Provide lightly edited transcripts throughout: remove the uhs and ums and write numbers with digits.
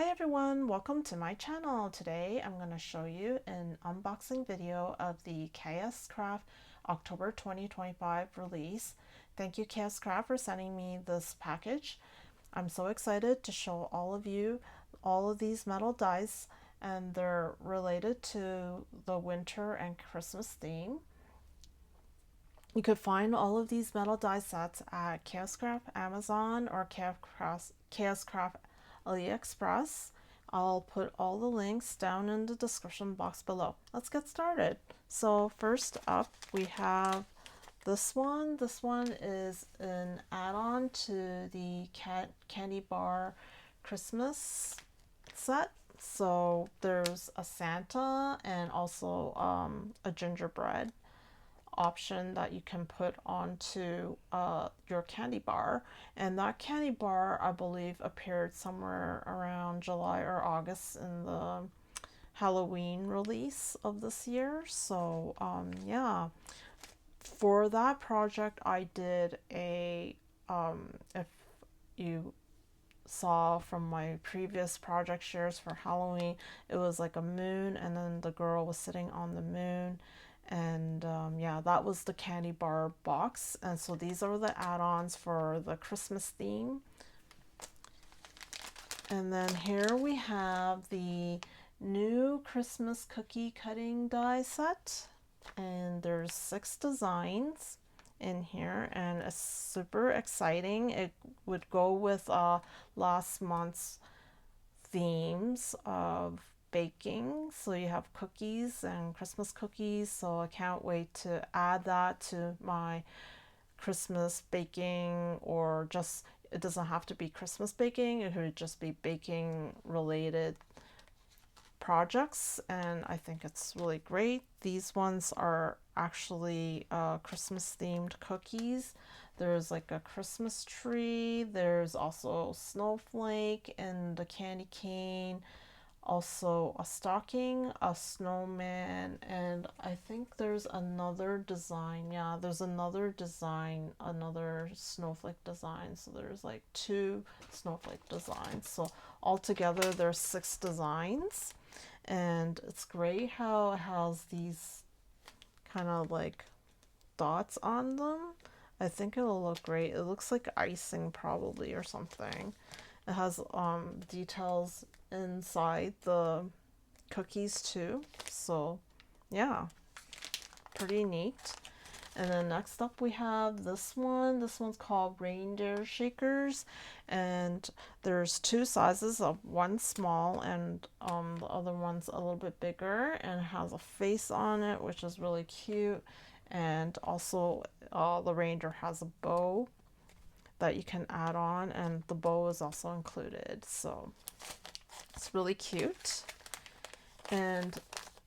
everyone, welcome to my channel. Today I'm going to show you an unboxing video of the KSCRAFT October 2025 release. Thank you KSCRAFT for sending me this package. I'm so excited to show all of you all of these metal dies, and they're related to the winter and Christmas theme. You could find all of these metal die sets at KSCRAFT Amazon or KSCRAFT Aliexpress. I'll put all the links down in the description box below. Let's get started. So first up we have this one. This one is an add-on to the candy bar Christmas set. So there's a Santa and also a gingerbread option that you can put onto your candy bar, and that candy bar I believe appeared somewhere around July or August in the Halloween release of this year. So yeah, for that project I did a if you saw from my previous project shares for Halloween, it was like a moon and then the girl was sitting on the moon, and yeah, that was the candy bar box. And so these are the add-ons for the Christmas theme. And then here we have the new Christmas cookie cutting die set, and there's 6 designs in here, and it's super exciting. It would go with last month's themes of baking. So you have cookies and Christmas cookies, so I can't wait to add that to my Christmas baking, or just, it doesn't have to be Christmas baking, it could just be baking related projects, and I think it's really great. These ones are actually Christmas themed cookies. There's like a Christmas tree, there's also snowflake and the candy cane, also a stocking, a snowman, and I think there's another design. Yeah, there's another design, another snowflake design. So there's like 2 snowflake designs. So altogether there's 6 designs, and it's great how it has these kind of like dots on them. I think it'll look great. It looks like icing probably or something. It has details inside the cookies too, so yeah, pretty neat. And then next up we have this one. This one's called reindeer shakers, and there's 2 sizes, of one small and the other one's a little bit bigger, and it has a face on it which is really cute. And also the reindeer has a bow that you can add on, and the bow is also included, so it's really cute. And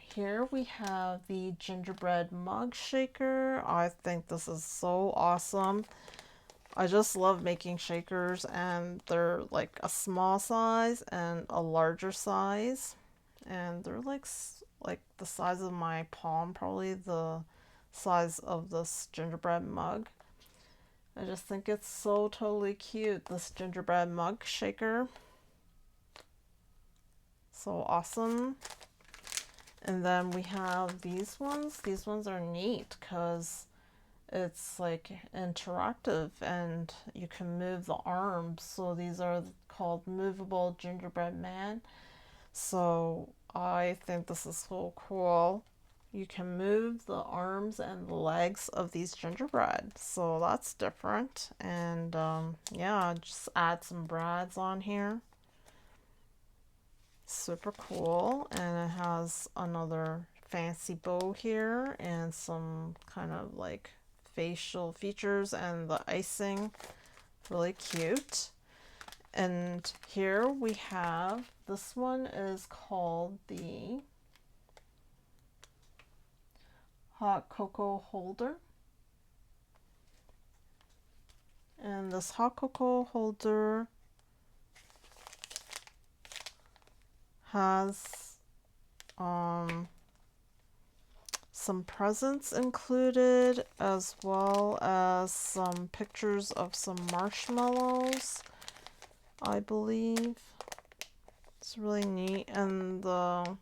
here we have the gingerbread mug shaker. I think this is so awesome. I just love making shakers, and they're like a small size and a larger size, and they're like the size of my palm, probably the size of this gingerbread mug. I just think it's so totally cute, this gingerbread mug shaker. So awesome. And then we have these ones. These ones are neat because it's like interactive and you can move the arms. So these are called movable gingerbread man. So I think this is so cool. You can move the arms and the legs of these gingerbread, so that's different. And yeah, just add some brads on here. Super cool. And it has another fancy bow here and some kind of like facial features and the icing. Really cute. And here we have, this one is called the hot cocoa holder, and this hot cocoa holder has some presents included, as well as some pictures of some marshmallows, I believe. It's really neat. And the,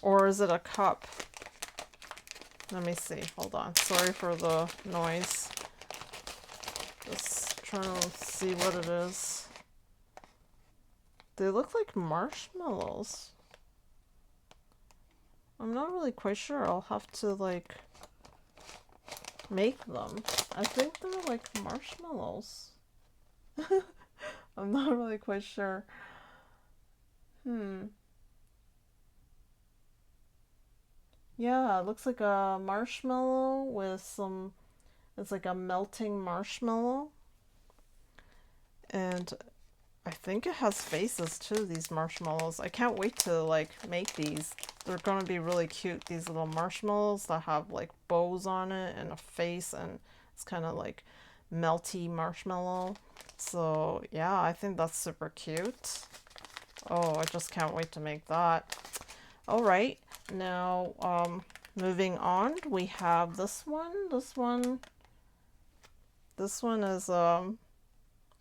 or is it a cup? Let me see. Hold on. Sorry for the noise. Just trying to see what it is. They look like marshmallows. I'm not really quite sure. I'll have to like make them. I think they're like marshmallows. I'm not really quite sure. Yeah, it looks like a marshmallow with some, it's like a melting marshmallow. And I think it has faces too, these marshmallows. I can't wait to like make these. They're gonna be really cute, these little marshmallows that have like bows on it and a face, and it's kind of like melty marshmallow. So yeah, I think that's super cute. Oh, I just can't wait to make that. All right, now moving on, we have this one. This one is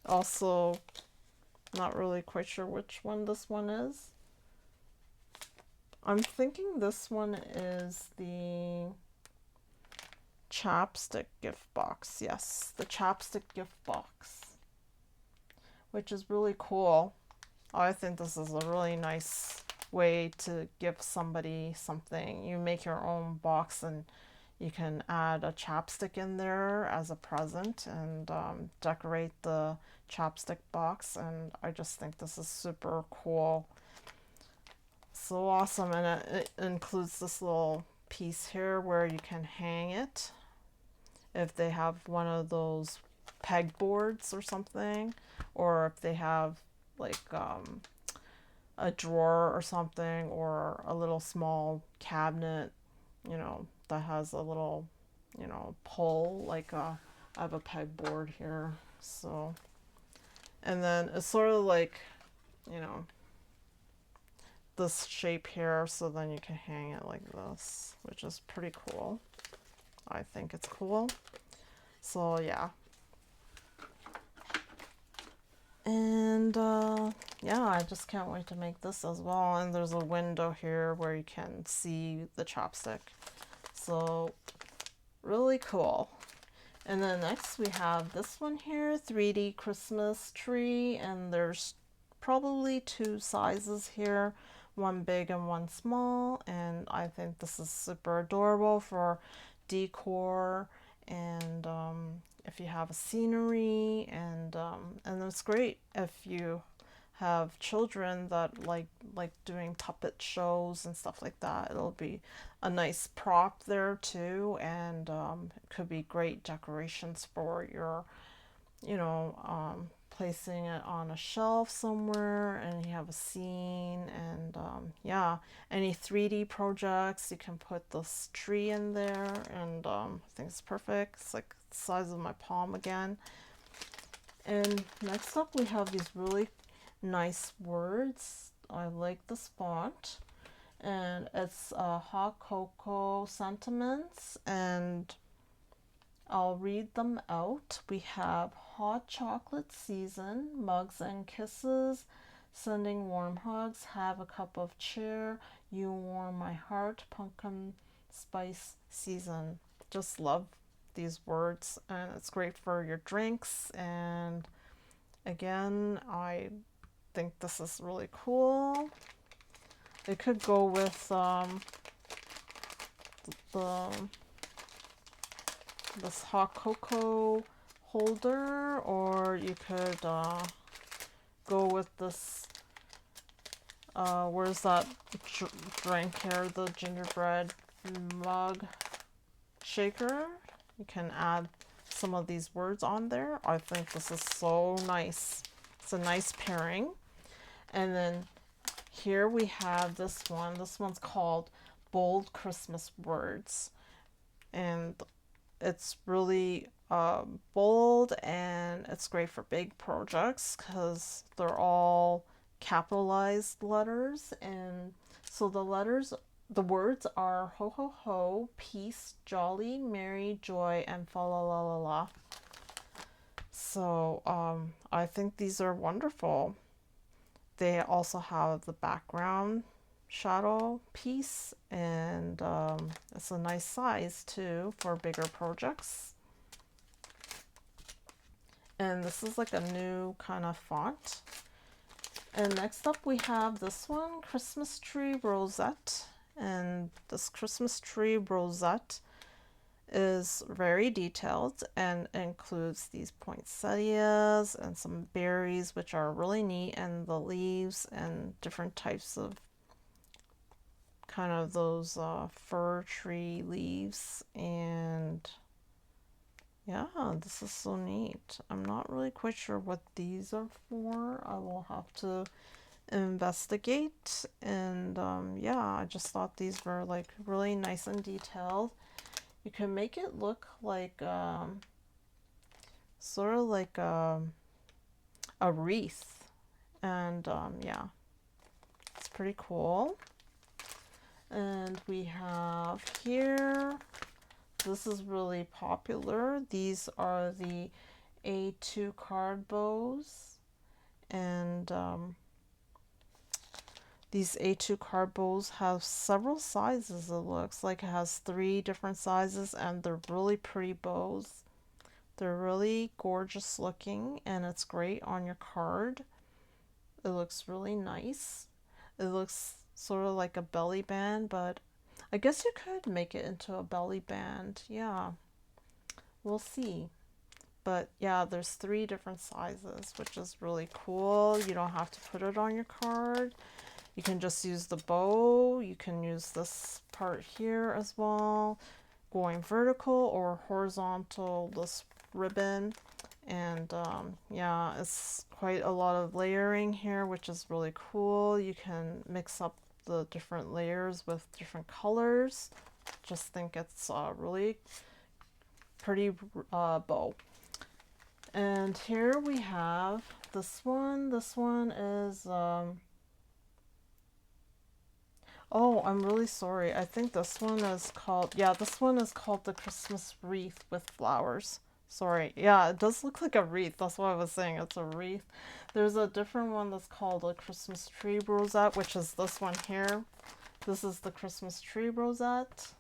also not really quite sure which one this one is. I'm thinking this one is the chapstick gift box. Yes, the chapstick gift box, which is really cool. I think this is a really nice way to give somebody something. You make your own box and you can add a chapstick in there as a present and decorate the chapstick box, and I just think this is super cool. So awesome. And it includes this little piece here where you can hang it if they have one of those pegboards or something, or if they have like a drawer or something, or a little small cabinet, you know, that has a little, you know, pull, like I have a pegboard here. So, and then it's sort of like, you know, this shape here, so then you can hang it like this, which is pretty cool. I think it's cool. So yeah. And yeah, I just can't wait to make this as well. And there's a window here where you can see the chopstick. So really cool. And then next we have this one here, 3D Christmas tree, and there's probably two sizes here, one big and one small, and I think this is super adorable for decor, and if you have a scenery, and it's great if you have children that like doing puppet shows and stuff like that. It'll be a nice prop there too, and it could be great decorations for your, you know, placing it on a shelf somewhere, and you have a scene, and yeah, any 3D projects, you can put this tree in there, and I think it's perfect. It's like the size of my palm again. And next up we have these really nice words. I like this font, and it's hot cocoa sentiments, and I'll read them out. We have hot chocolate season, mugs and kisses, sending warm hugs, have a cup of cheer, you warm my heart, pumpkin spice season. Just love these words, and it's great for your drinks. And again, I think this is really cool. It could go with this hot cocoa holder, or you could go with this where's that drink here, the gingerbread mug shaker. You can add some of these words on there. I think this is so nice. It's a nice pairing. And then here we have this one. This one's called Bold Christmas Words, and it's really bold, and it's great for big projects because they're all capitalized letters. And so the words are ho ho ho, peace, jolly, merry, joy, and fa la la la la. So I think these are wonderful. they also have the background shadow piece, and it's a nice size too for bigger projects. And this is like a new kind of font. And next up we have this one, Christmas tree rosette. And this Christmas tree rosette is very detailed and includes these poinsettias and some berries, which are really neat, and the leaves and different types of kind of those fir tree leaves. And yeah, this is so neat. I'm not really quite sure what these are for. I will have to investigate. And yeah, I just thought these were like really nice and detailed. You can make it look like sort of like a wreath. And yeah, it's pretty cool. And we have here, this is really popular. These are the A2 card bows. And these A2 card bows have several sizes. It looks like it has 3 different sizes, and they're really pretty bows. They're really gorgeous looking, and it's great on your card. It looks really nice. It looks sort of like a belly band, but I guess you could make it into a belly band. Yeah, we'll see. But yeah, there's 3 different sizes, which is really cool. You don't have to put it on your card. You can just use the bow. You can use this part here as well, going vertical or horizontal, this ribbon. And yeah, it's quite a lot of layering here, which is really cool. You can mix up the different layers with different colors. Just think it's a really pretty bow. And here we have this one. This one is oh, I'm really sorry. I think this one is called, yeah, this one is called the Christmas wreath with flowers. Sorry. Yeah, it does look like a wreath. That's what I was saying. It's a wreath. There's a different one that's called a Christmas tree rosette, which is this one here. This is the Christmas tree rosette.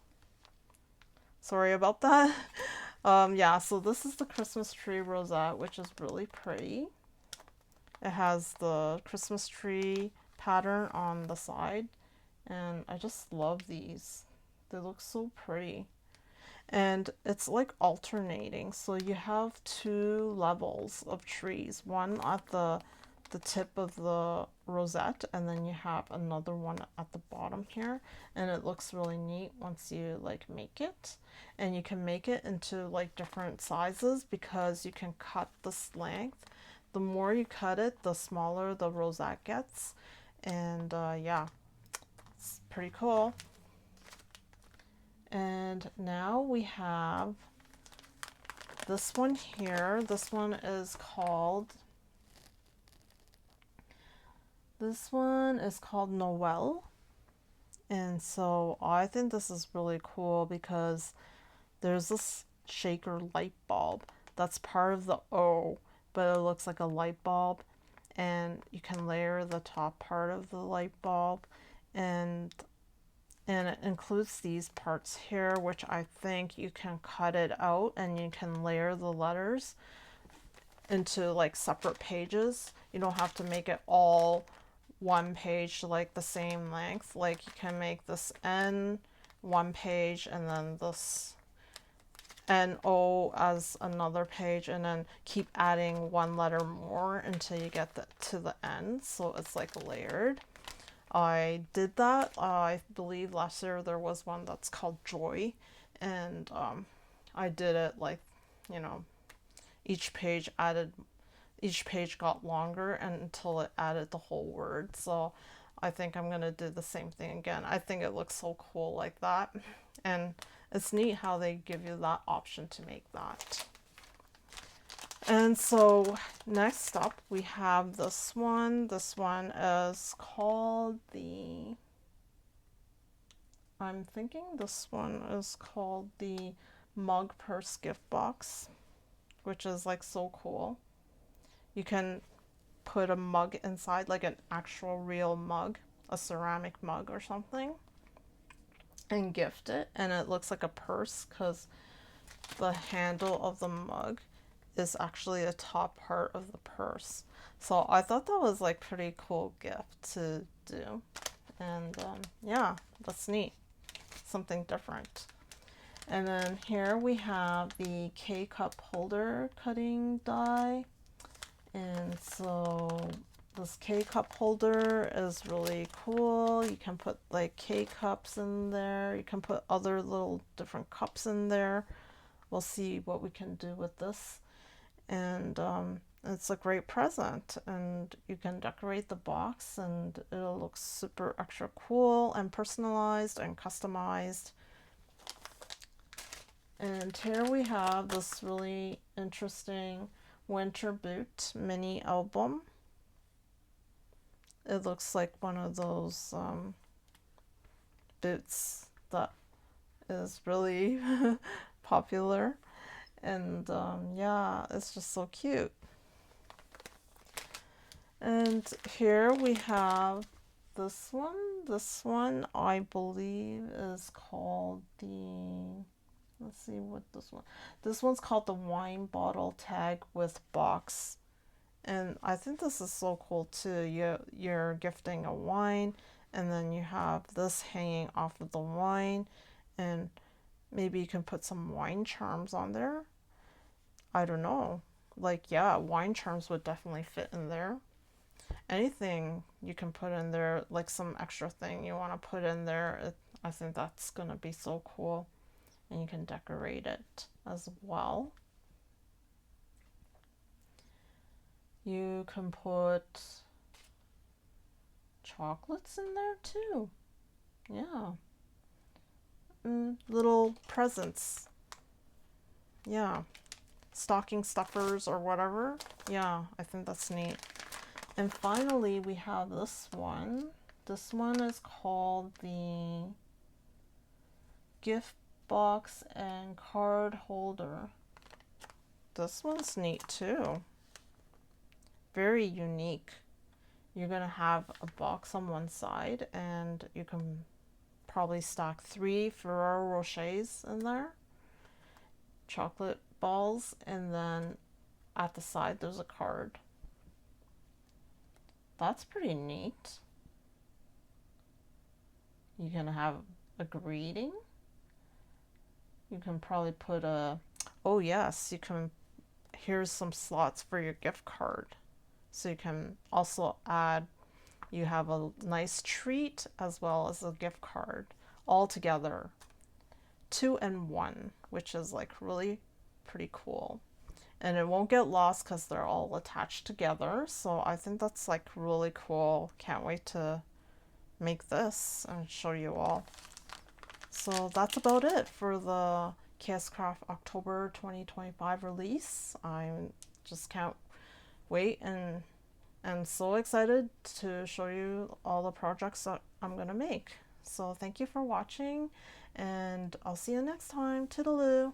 Sorry about that. Yeah, so this is the Christmas tree rosette, which is really pretty. It has the Christmas tree pattern on the side. And I just love these. They look so pretty. And it's like alternating. So you have 2 levels of trees. One at the tip of the rosette, and then you have another one at the bottom here. And it looks really neat once you like make it. And you can make it into like different sizes because you can cut this length. The more you cut it, the smaller the rosette gets. And yeah. Pretty cool. And now we have this one here. This one is called Noel. And so I think this is really cool because there's this shaker light bulb that's part of the O, but it looks like a light bulb, and you can layer the top part of the light bulb. And it includes these parts here, which I think you can cut it out and you can layer the letters into like separate pages. You don't have to make it all one page like the same length. Like you can make this N one page and then this NO as another page, and then keep adding one letter more until you get to the end, so it's like layered. I did that. I believe last year there was one that's called Joy, and I did it like, you know, each page got longer and until it added the whole word. So I think I'm gonna do the same thing again. I think it looks so cool like that, and it's neat how they give you that option to make that. And so next up we have this one. This one is called the, I'm thinking this one is called the mug purse gift box, which is like so cool. You can put a mug inside, like an actual real mug, a ceramic mug or something, and gift it. And it looks like a purse because the handle of the mug is actually the top part of the purse. So I thought that was like pretty cool gift to do. And yeah, that's neat. Something different. And then here we have the K-cup holder cutting die. And so this K-cup holder is really cool. You can put like K-cups in there. You can put other little different cups in there. We'll see what we can do with this. And it's a great present, and you can decorate the box and it'll look super extra cool and personalized and customized. And here we have this really interesting winter boot mini album. It looks like one of those boots that is really popular. And yeah, it's just so cute. And here we have this one. This one I believe is called the, let's see what this one's called the wine bottle tag with box. And I think this is so cool too. You're gifting a wine, and then you have this hanging off of the wine, and maybe you can put some wine charms on there. I don't know. Like, yeah, wine charms would definitely fit in there. Anything you can put in there, like some extra thing you want to put in there, I think that's gonna be so cool. And you can decorate it as well. You can put chocolates in there too. Yeah. Little presents. Yeah. Stocking stuffers or whatever. Yeah, I think that's neat. And finally, we have this one. This one is called the gift box and card holder. This one's neat too. Very unique. You're gonna have a box on one side, and you can probably stack 3 Ferrero Rochers in there, chocolate balls, and then at the side there's a card. That's pretty neat. You can have a greeting. You can probably put a, oh yes, you can, here's some slots for your gift card. So you can also add, you have a nice treat as well as a gift card all together. 2 in 1, which is like really pretty cool. And it won't get lost because they're all attached together. So I think that's like really cool. Can't wait to make this and show you all. So that's about it for the KSCRAFT October 2025 release. I just can't wait, and I'm so excited to show you all the projects that I'm gonna make. So thank you for watching, and I'll see you next time. Toodaloo!